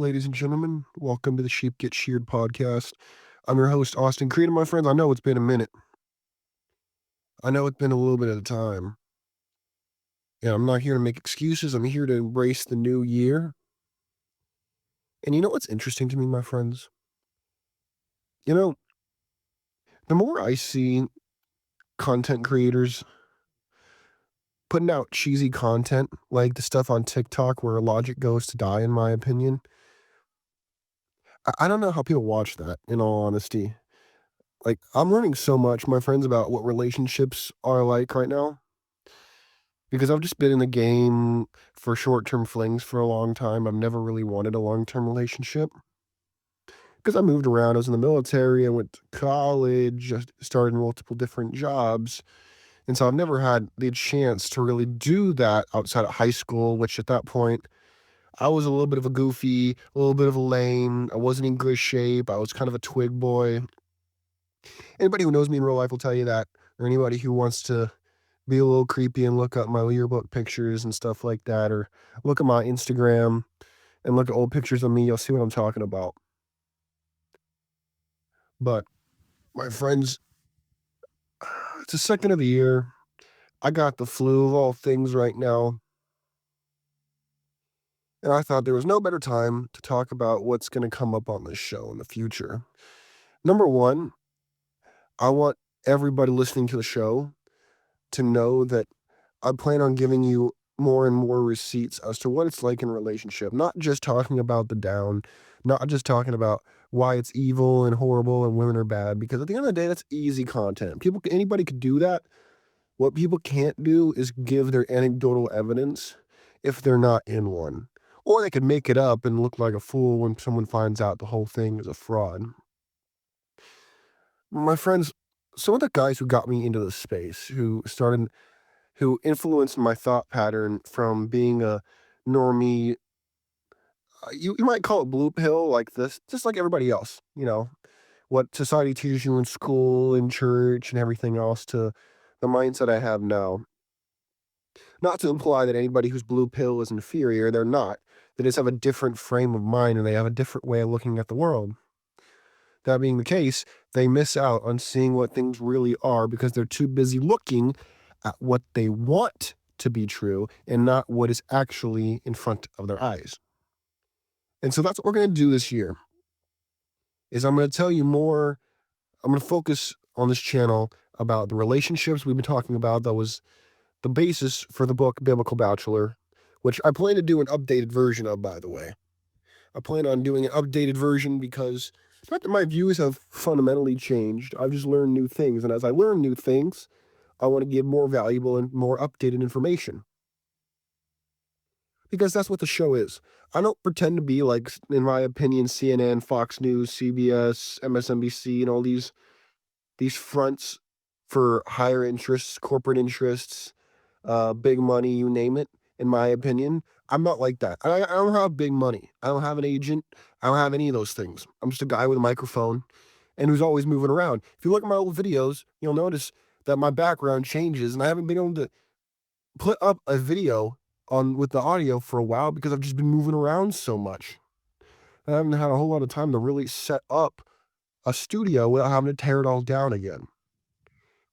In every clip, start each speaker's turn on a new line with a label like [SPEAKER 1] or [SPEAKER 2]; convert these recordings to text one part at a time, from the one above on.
[SPEAKER 1] ladies and gentlemen. Welcome to the Sheep Get Sheared Podcast. I'm your host, Austin Creed, and my friends, I know it's been a minute. I know it's been a little bit of time. And I'm not here to make excuses. I'm here to embrace the new year. And you know what's interesting to me, my friends? You know, the more I see content creators putting out cheesy content, like the stuff on TikTok where logic goes to die, in my opinion, I don't know how people watch that, in all honesty. Like, I'm learning so much, my friends, about what relationships are like right now because I've just been in the game for short-term flings for a long time. I've never really wanted a long-term relationship because I moved around. I was in the military. I went to college, just started multiple different jobs. And so I've never had the chance to really do that outside of high school, which at that point, I was a little bit of a goofy, a little bit of a lame. I wasn't in good shape. I was kind of a twig boy. Anybody who knows me in real life will tell you that, or anybody who wants to be a little creepy and look up my yearbook pictures and stuff like that, or look at my Instagram and look at old pictures of me, you'll see what I'm talking about. But my friends, it's the second of the year. I got the flu of all things right now. And I thought there was no better time to talk about what's going to come up on this show in the future. Number one, I want everybody listening to the show to know that I plan on giving you more and more receipts as to what it's like in a relationship, not just talking about the down, not just talking about why it's evil and horrible and women are bad, because at the end of the day, that's easy content. Anybody could do that. What people can't do is give their anecdotal evidence if they're not in one. Or they could make it up and look like a fool when someone finds out the whole thing is a fraud. My friends, some of the guys who got me into this space, who influenced my thought pattern from being a normie, you might call it blue pill like this, just like everybody else, what society teaches you in school, in church, and everything else, to the mindset I have now. Not to imply that anybody who's blue pill is inferior, they're not. They just have a different frame of mind and they have a different way of looking at the world. That being the case, they miss out on seeing what things really are because they're too busy looking at what they want to be true and not what is actually in front of their eyes. And so that's what we're going to do this year, is I'm going to tell you more. I'm going to focus on this channel about the relationships we've been talking about. That was the basis for the book Biblical Bachelor, which I plan to do an updated version of, by the way. I plan on doing an updated version because it's not that my views have fundamentally changed. I've just learned new things. And as I learn new things, I want to give more valuable and more updated information. Because that's what the show is. I don't pretend to be like, in my opinion, CNN, Fox News, CBS, MSNBC, and all these fronts for higher interests, corporate interests, big money, you name it. In my opinion, I'm not like that. I don't have big money. I don't have an agent. I don't have any of those things. I'm just a guy with a microphone and who's always moving around. If you look at my old videos, you'll notice that my background changes, and I haven't been able to put up a video on with the audio for a while because I've just been moving around so much. I haven't had a whole lot of time to really set up a studio without having to tear it all down again.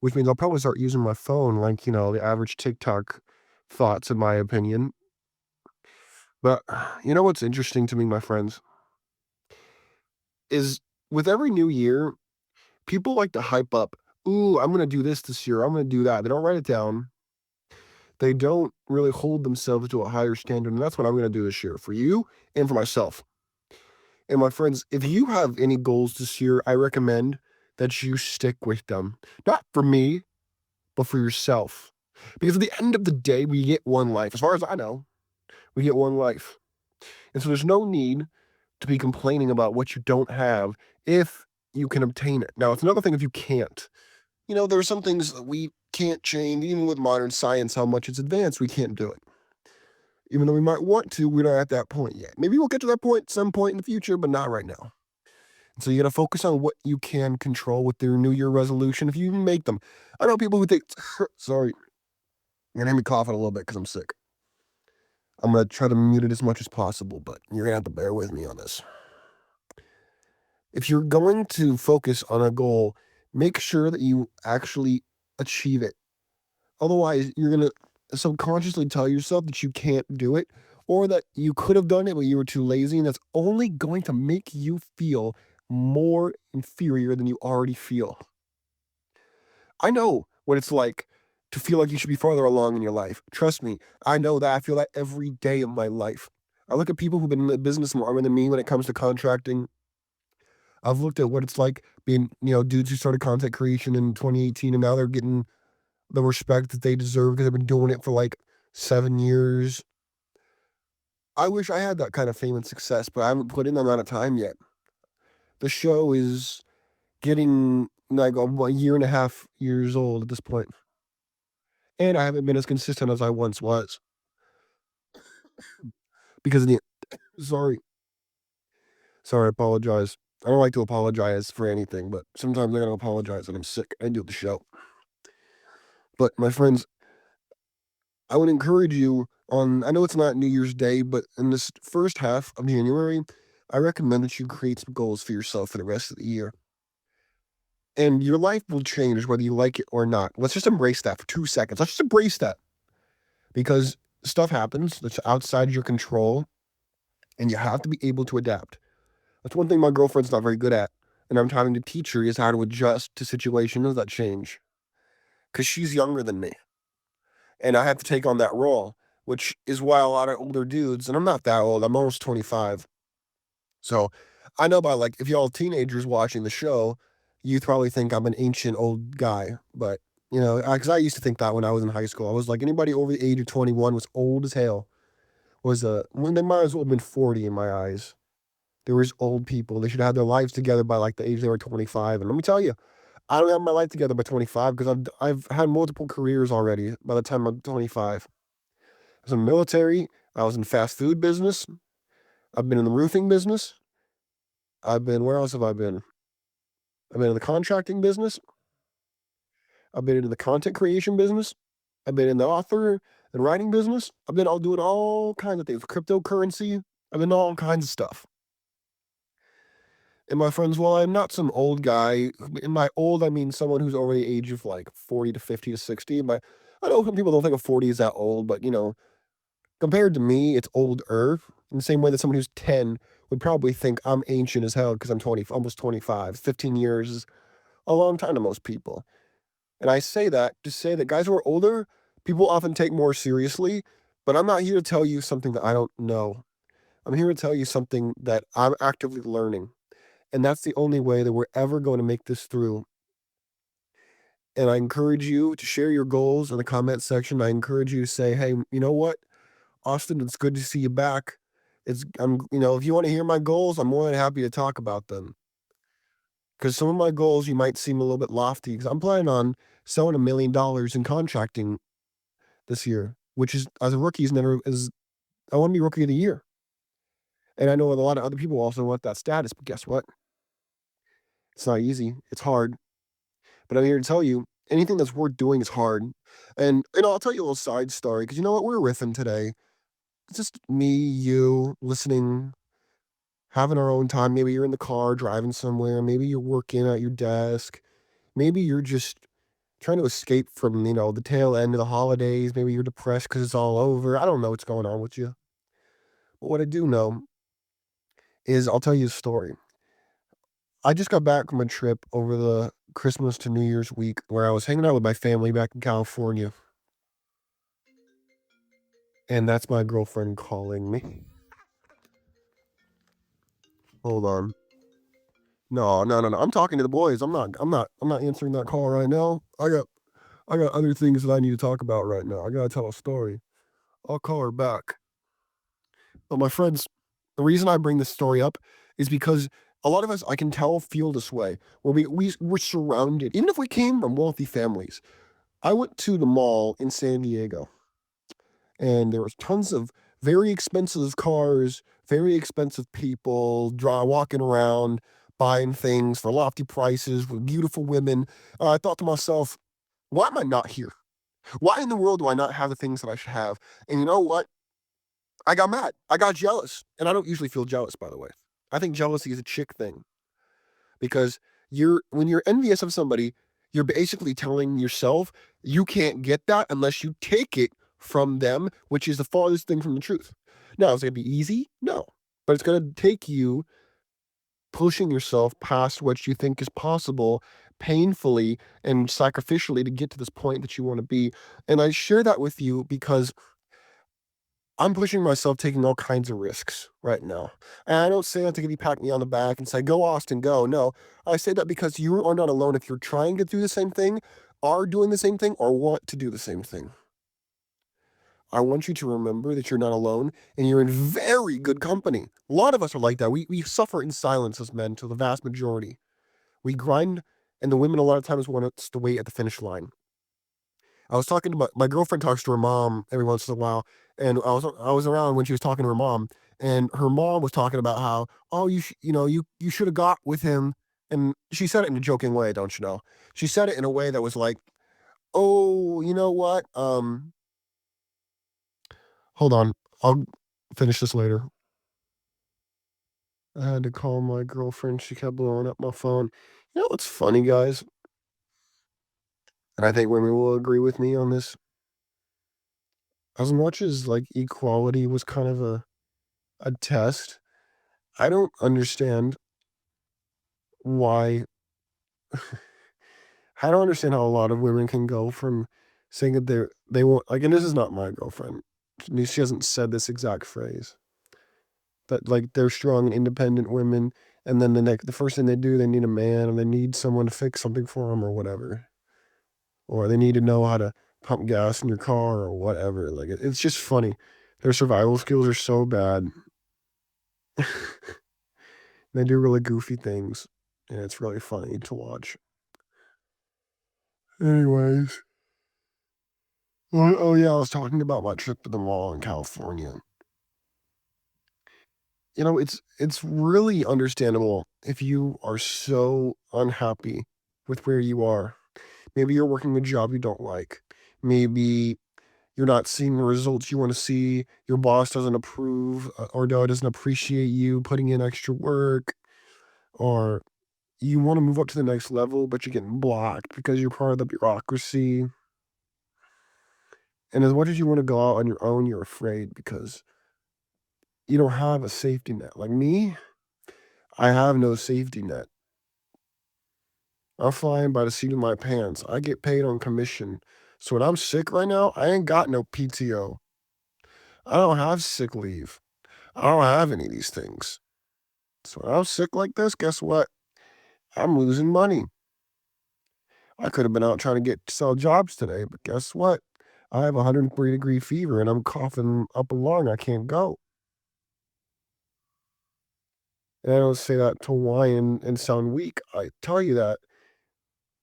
[SPEAKER 1] Which means I'll probably start using my phone like, the average TikTok thoughts, in my opinion. But you know what's interesting to me, my friends, is with every new year, people like to hype up, ooh, I'm going to do this year. I'm going to do that. They don't write it down. They don't really hold themselves to a higher standard. And that's what I'm going to do this year for you and for myself. And my friends, if you have any goals this year, I recommend that you stick with them. Not for me, but for yourself. Because at the end of the day, we get one life. As far as I know, we get one life. And so there's no need to be complaining about what you don't have if you can obtain it. Now, it's another thing if you can't. There are some things that we can't change, even with modern science, how much it's advanced, we can't do it. Even though we might want to, we're not at that point yet. Maybe we'll get to that point at some point in the future, but not right now. And so you got to focus on what you can control with your New Year resolution, if you even make them. I know people who think, sorry, you're going to hear me coughing a little bit because I'm sick. I'm going to try to mute it as much as possible, but you're going to have to bear with me on this. If you're going to focus on a goal, make sure that you actually achieve it. Otherwise, you're going to subconsciously tell yourself that you can't do it, or that you could have done it, but you were too lazy, and that's only going to make you feel more inferior than you already feel. I know what it's like to feel like you should be farther along in your life. Trust me, I know that. I feel that every day of my life. I look at people who've been in the business longer than me when it comes to contracting. I've looked at what it's like being, dudes who started content creation in 2018 and now they're getting the respect that they deserve because they've been doing it for like 7 years. I wish I had that kind of fame and success, but I haven't put in the amount of time yet. The show is getting like a year and a half years old at this point. And I haven't been as consistent as I once was. Because of the sorry. Sorry, I apologize. I don't like to apologize for anything, but sometimes I gotta apologize that I'm sick. I do the show. But my friends, I would encourage you I know it's not New Year's Day, but in this first half of January, I recommend that you create some goals for yourself for the rest of the year. And your life will change whether you like it or not. Let's just embrace that for 2 seconds. Let's just embrace that. Because stuff happens that's outside your control, and you have to be able to adapt. That's one thing my girlfriend's not very good at, and I'm trying to teach her is how to adjust to situations that change. Because she's younger than me, and I have to take on that role, which is why a lot of older dudes, and I'm not that old, I'm almost 25. So I know by if y'all teenagers watching the show, you probably think I'm an ancient old guy, but because I used to think that when I was in high school, I was like anybody over the age of 21 was old as hell. When they might as well have been 40 in my eyes. There was old people. They should have their lives together by the age they were 25. And let me tell you, I don't have my life together by 25 because I've had multiple careers already by the time I'm 25. I was in the military. I was in fast food business. I've been in the roofing business. Where else have I been? I've been in the contracting business. I've been in the content creation business. I've been in the author and writing business. I've been doing all kinds of things. Cryptocurrency. I've been all kinds of stuff. And my friends, well, I'm not some old guy. In my old, I mean someone who's over the age of 40 to 50 to 60. I know some people don't think of 40 as that old, but compared to me, it's older. In the same way that someone who's 10 would probably think I'm ancient as hell because I'm 20, almost 25. 15 years is a long time to most people. And I say that to say that guys who are older, people often take more seriously, but I'm not here to tell you something that I don't know. I'm here to tell you something that I'm actively learning. And that's the only way that we're ever going to make this through. And I encourage you to share your goals in the comment section. I encourage you to say, hey, you know what, Austin, it's good to see you back. If you want to hear my goals, I'm more than happy to talk about them. Because some of my goals, you might seem a little bit lofty because I'm planning on selling $1 million in contracting this year, which is, as a rookie, I want to be rookie of the year. And I know a lot of other people also want that status, but guess what? It's not easy. It's hard. But I'm here to tell you, anything that's worth doing is hard. And I'll tell you a little side story, because you know what? We're riffing today. It's just me, you, listening, having our own time. Maybe you're in the car driving somewhere. Maybe you're working at your desk. Maybe you're just trying to escape from, the tail end of the holidays. Maybe you're depressed because it's all over. I don't know what's going on with you. But what I do know is I'll tell you a story. I just got back from a trip over the Christmas to New Year's week where I was hanging out with my family back in California. And that's my girlfriend calling me. Hold on. No. I'm talking to the boys. I'm not answering that call right now. I got other things that I need to talk about right now. I gotta tell a story. I'll call her back. But my friends, the reason I bring this story up is because a lot of us, I can tell, feel this way. Where we're surrounded, even if we came from wealthy families. I went to the mall in San Diego, and there was tons of very expensive cars, very expensive people walking around, buying things for lofty prices with beautiful women. I thought to myself, why am I not here? Why in the world do I not have the things that I should have? And you know what? I got mad. I got jealous. And I don't usually feel jealous, by the way. I think jealousy is a chick thing because when you're envious of somebody, you're basically telling yourself you can't get that unless you take it from them, which is the farthest thing from the truth. Now, is it going to be easy? No. But it's going to take you pushing yourself past what you think is possible painfully and sacrificially to get to this point that you want to be. And I share that with you because I'm pushing myself, taking all kinds of risks right now. And I don't say that to get you pat me on the back and say, go Austin, go. No, I say that because you are not alone if you're trying to do the same thing, are doing the same thing, or want to do the same thing. I want you to remember that you're not alone and you're in very good company. A lot of us are like that. We suffer in silence as men to the vast majority. We grind, and the women a lot of times want us to wait at the finish line. I was talking to my girlfriend talks to her mom every once in a while, and I was around when she was talking to her mom, and her mom was talking about how, oh, you should have got with him, and she said it in a joking way, don't you know? She said it in a way that was like, oh, you know what? Hold on, I'll finish this later. I had to call my girlfriend. She kept blowing up my phone. You know what's funny, guys? And I think women will agree with me on this. As much as like equality was kind of a test, I don't understand why. I don't understand how a lot of women can go from saying that they won't like, and this is not my girlfriend. She hasn't said this exact phrase, but like they're strong and independent women, and then the first thing they do, they need a man, and they need someone to fix something for them or whatever, or they need to know how to pump gas in your car or whatever. Like it's just funny. Their survival skills are so bad. They do really goofy things, and it's really funny to watch. Anyways, oh yeah, I was talking about my trip to the mall in California. You know, it's really understandable if you are so unhappy with where you are. Maybe you're working a job you don't like. Maybe you're not seeing the results you want to see. Your boss doesn't approve or doesn't appreciate you putting in extra work, or you want to move up to the next level, but you're getting blocked because you're part of the bureaucracy. And as much as you want to go out on your own, you're afraid because you don't have a safety net. Like me, I have no safety net. I'm flying by the seat of my pants. I get paid on commission. So when I'm sick right now, I ain't got no PTO. I don't have sick leave. I don't have any of these things. So when I'm sick like this, guess what? I'm losing money. I could have been out trying to sell jobs today, but guess what? I have a 103-degree fever and I'm coughing up a lung. I can't go. And I don't say that to whine and sound weak. I tell you that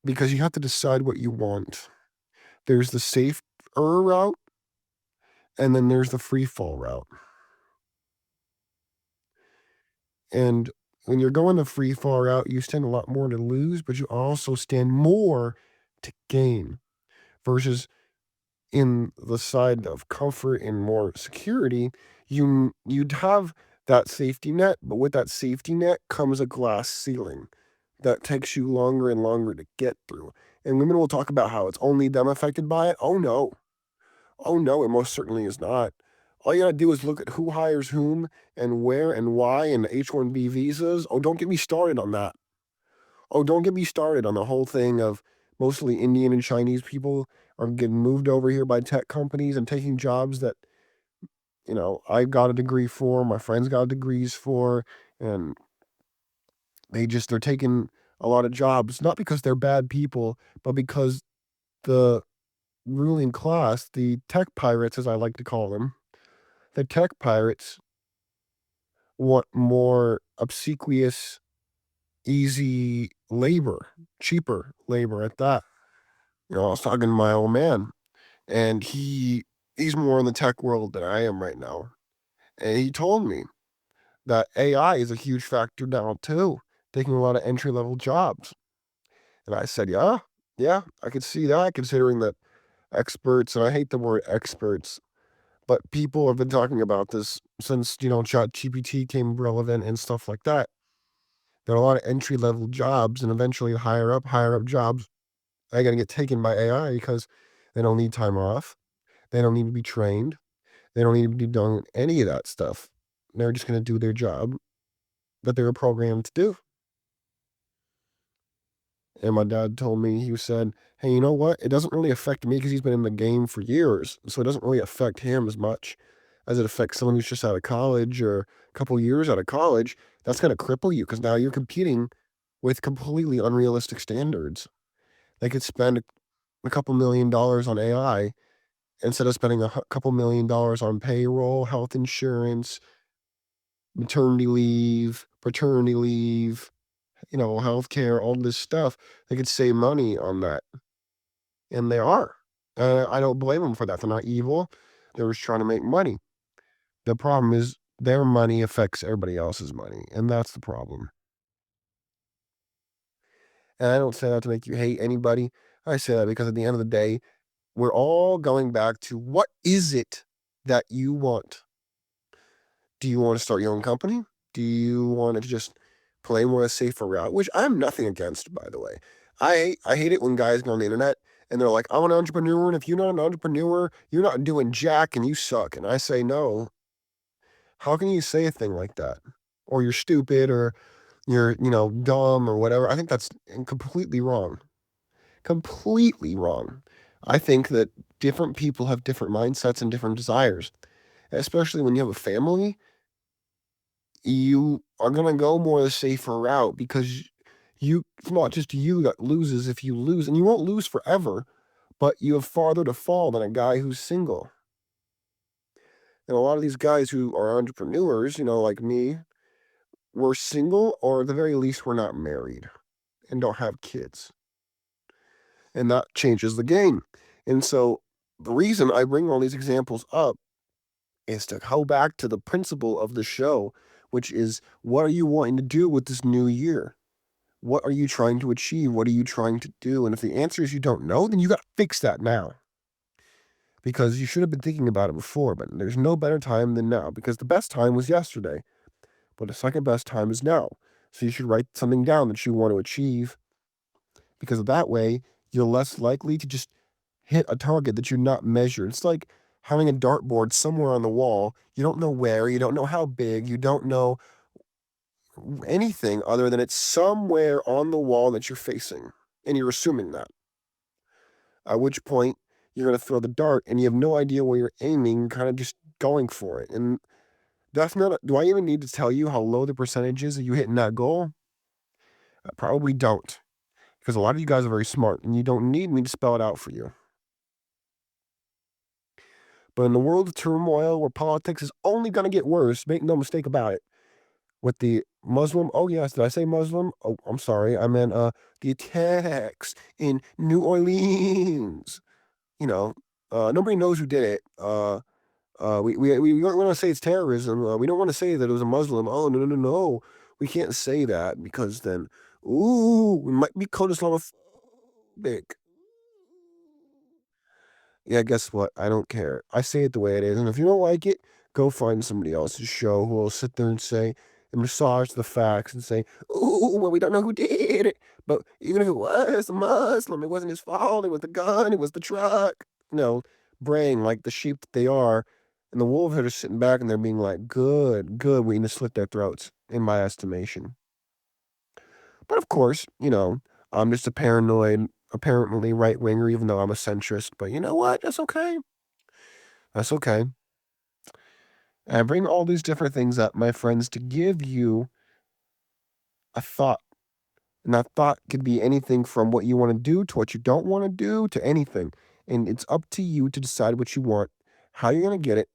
[SPEAKER 1] because you have to decide what you want. There's the safer route, and then there's the free fall route. And when you're going the free fall route, you stand a lot more to lose, but you also stand more to gain. Versus in the side of comfort and more security, you'd have that safety net, but with that safety net comes a glass ceiling that takes you longer and longer to get through. And women will talk about how it's only them affected by it. Oh no. Oh no, it most certainly is not. All you gotta do is look at who hires whom and where and why and H-1B visas. Oh, don't get me started on that. Oh, don't get me started on the whole thing of mostly Indian and Chinese people are getting moved over here by tech companies and taking jobs that, I got a degree for, my friends got degrees for, and they're taking a lot of jobs, not because they're bad people, but because the ruling class, the tech pirates, as I like to call them, the tech pirates want more obsequious, easy labor, cheaper labor at that. I was talking to my old man, and he's more in the tech world than I am right now. And he told me that AI is a huge factor now too, taking a lot of entry level jobs. And I said, yeah, I could see that, considering that experts, and I hate the word experts, But people have been talking about this since, ChatGPT came relevant and stuff like that. There are a lot of entry-level jobs and eventually higher up jobs are gonna get taken by AI because they don't need time off. They don't need to be trained. They don't need to be doing any of that stuff. They're just gonna do their job that they were programmed to do. And my dad told me, he said, "Hey, you know what? It doesn't really affect me because he's been in the game for years. So it doesn't really affect him as much as it affects someone who's just out of college or a couple years out of college. That's going to cripple you because now you're competing with completely unrealistic standards. They could spend a couple $1 million on AI instead of spending couple $1 million on payroll, health insurance, maternity leave, paternity leave, healthcare, all this stuff. They could save money on that." And they are. I don't blame them for that. They're not evil. They're just trying to make money. The problem is their money affects everybody else's money, and that's the problem. And I don't say that to make you hate anybody. I say that because at the end of the day, we're all going back to what is it that you want? Do you want to start your own company? Do you want to just play more a safer route? Which I'm nothing against, by the way. I hate it when guys go on the internet and they're like, "I'm an entrepreneur, and if you're not an entrepreneur, you're not doing jack and you suck." And I say, no. How can you say a thing like that? Or you're stupid or you're, dumb or whatever. I think that's completely wrong. Completely wrong. I think that different people have different mindsets and different desires, especially when you have a family. You are going to go more the safer route because it's not just you that loses if you lose, and you won't lose forever, but you have farther to fall than a guy who's single. And a lot of these guys who are entrepreneurs, like me, we're single, or at the very least, we're not married and don't have kids. And that changes the game. And so the reason I bring all these examples up is to go back to the principle of the show, which is, what are you wanting to do with this new year? What are you trying to achieve? What are you trying to do? And if the answer is you don't know, then you got to fix that now. Because you should have been thinking about it before, but there's no better time than now, because the best time was yesterday, but the second best time is now. So you should write something down that you want to achieve, because that way you're less likely to just hit a target that you're not measured. It's like having a dartboard somewhere on the wall. You don't know where, you don't know how big, you don't know anything other than it's somewhere on the wall that you're facing, and you're assuming that. At which point you're going to throw the dart and you have no idea where you're aiming, kind of just going for it. And that's not, do I even need to tell you how low the percentage is of you hitting that goal? I probably don't, because a lot of you guys are very smart and you don't need me to spell it out for you. But in the world of turmoil where politics is only going to get worse, make no mistake about it, with the Muslim, oh yes, did I say Muslim? Oh, I'm sorry, I meant the attacks in New Orleans. Nobody knows who did it. We don't want to say it's terrorism. We don't want to say that it was a Muslim. Oh, no, no, no, no. We can't say that because then, we might be called Islamophobic. Yeah, guess what? I don't care. I say it the way it is. And if you don't like it, go find somebody else's show who will sit there and say, and massage the facts and say, "Ooh, well, we don't know who did it. But even if it was a Muslim, it wasn't his fault. It was the gun. It was the truck." Braying like the sheep that they are. And the wolves are just sitting back and they're being like, good, good. We need to slit their throats, in my estimation. But of course, I'm just a paranoid, apparently right winger, even though I'm a centrist. But you know what? That's okay. That's okay. And I bring all these different things up, my friends, to give you a thought. And that thought could be anything from what you want to do to what you don't want to do to anything. And it's up to you to decide what you want, how you're going to get it,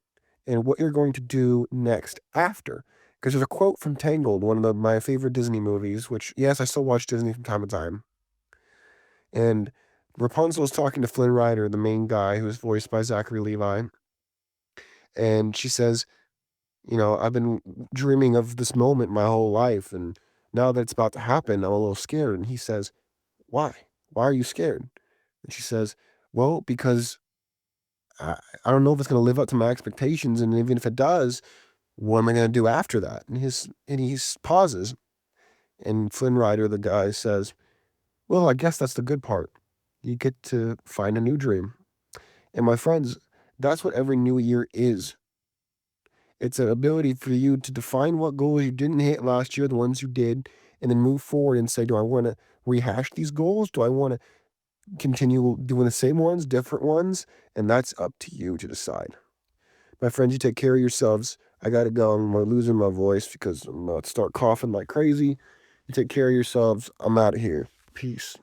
[SPEAKER 1] and what you're going to do next after. Because there's a quote from Tangled, one of my favorite Disney movies, which, yes, I still watch Disney from time to time. And Rapunzel is talking to Flynn Rider, the main guy, who is voiced by Zachary Levi. And she says, I've been dreaming of this moment my whole life, and now that it's about to happen, I'm a little scared. And he says, why? Why are you scared? And she says, well, because I don't know if it's going to live up to my expectations. And even if it does, what am I going to do after that? And he pauses. And Flynn Rider, the guy, says, well, I guess that's the good part. You get to find a new dream. And my friends, that's what every new year is. It's an ability for you to define what goals you didn't hit last year, the ones you did, and then move forward and say, do I want to rehash these goals? Do I want to continue doing the same ones, different ones? And that's up to you to decide. My friends, you take care of yourselves. I got to go. I'm losing my voice because I'm about to start coughing like crazy. You take care of yourselves. I'm out of here. Peace.